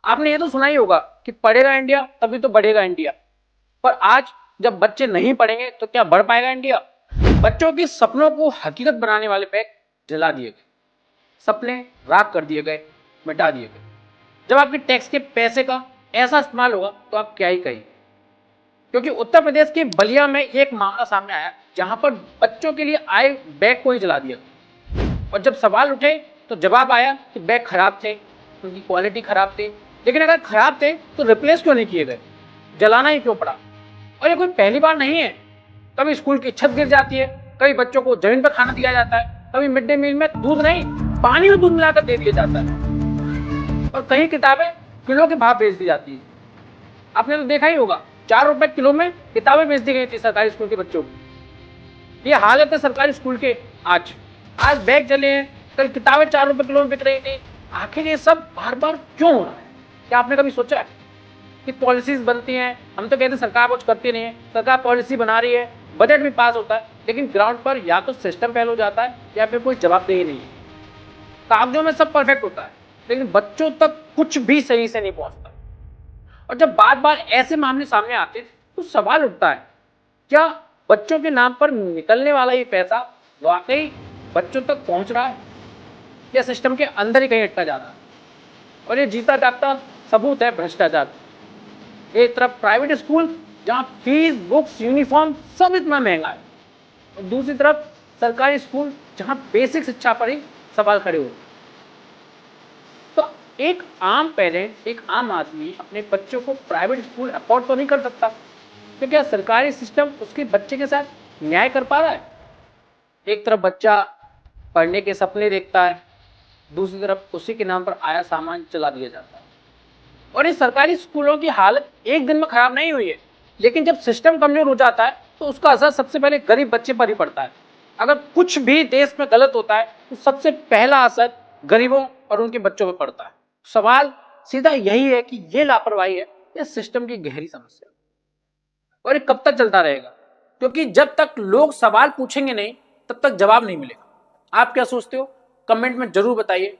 आपने ये तो सुना ही होगा कि पढ़ेगा इंडिया तभी तो बढ़ेगा इंडिया। पर आज जब बच्चे नहीं पढ़ेंगे तो क्या बढ़ पाएगा इंडिया? बच्चों के सपनों को हकीकत बनाने वाले बैग जला दिए गए, सपने राख कर दिए गए, मिटा दिए गए। जब आपके टैक्स के पैसे का ऐसा इस्तेमाल होगा तो आप क्या ही कहेंगे। क्योंकि उत्तर प्रदेश के बलिया में एक मामला सामने आया जहां पर बच्चों के लिए आए बैग को ही जला दिया, और जब सवाल उठे तो जवाब आया कि बैग खराब थे, उनकी क्वालिटी खराब थी। लेकिन अगर खराब थे तो रिप्लेस क्यों नहीं किए गए, जलाना ही क्यों पड़ा? और ये कोई पहली बार नहीं है। कभी स्कूल की छत गिर जाती है, कभी बच्चों को जमीन पर खाना दिया जाता है, कभी मिड डे मील में दूध नहीं पानी में दूध मिलाकर दे दिया जाता है, और कई किताबें किलो के भाव बेच दी जाती है। आपने तो देखा ही होगा, 4 रुपए किलो में किताबें बेच दी गई थी सरकारी स्कूल के बच्चों को। ये हालत है सरकारी स्कूल के। आज आज बैग जले हैं, कल किताबें 4 रुपए किलो में बिक रही थी। आखिर ये सब बार बार क्यों हो रहा है? क्या आपने कभी सोचा है कि पॉलिसीज बनती हैं, हम तो कहते हैं सरकार कुछ करती नहीं है, सरकार पॉलिसी बना रही है, बजट भी पास होता है, लेकिन ग्राउंड पर या तो सिस्टम फेल हो जाता है या फिर कोई जवाबदेही नहीं है। कागजों में सब परफेक्ट होता है, लेकिन बच्चों तक कुछ भी सही से नहीं पहुंचता। और जब बार बार ऐसे मामले सामने आते हैं तो सवाल उठता है, क्या बच्चों के नाम पर निकलने वाला ये पैसा वाकई बच्चों तक पहुंच रहा है, या सिस्टम के अंदर ही कहीं अटका जा रहा है? और ये जीता जागता सबूत है भ्रष्टाचार। एक तरफ प्राइवेट स्कूल जहां फीस, बुक्स, यूनिफॉर्म सब इतना महंगा है, और दूसरी तरफ सरकारी स्कूल जहां बेसिक शिक्षा पर ही सवाल खड़े होते हैं। तो एक आम पेरेंट, एक आम आदमी अपने बच्चों को प्राइवेट स्कूल अफोर्ड तो नहीं कर सकता, तो क्या सरकारी सिस्टम उसके बच्चे के साथ न्याय कर पा रहा है? एक तरफ बच्चा पढ़ने के सपने देखता है, दूसरी तरफ उसी के नाम पर आया सामान चला दिया जाता है। और इस सरकारी स्कूलों की हालत एक दिन में खराब नहीं हुई है, लेकिन जब सिस्टम कमजोर हो जाता है तो उसका असर सबसे पहले गरीब बच्चे पर ही पड़ता है। अगर कुछ भी देश में गलत होता है तो सबसे पहला असर गरीबों और उनके बच्चों पर पड़ता है। सवाल सीधा यही है कि ये लापरवाही है या सिस्टम की गहरी समस्या, और ये कब तक चलता रहेगा? क्योंकि जब तक लोग सवाल पूछेंगे नहीं तब तक जवाब नहीं मिलेगा। आप क्या सोचते हो? कमेंट में जरूर बताइए।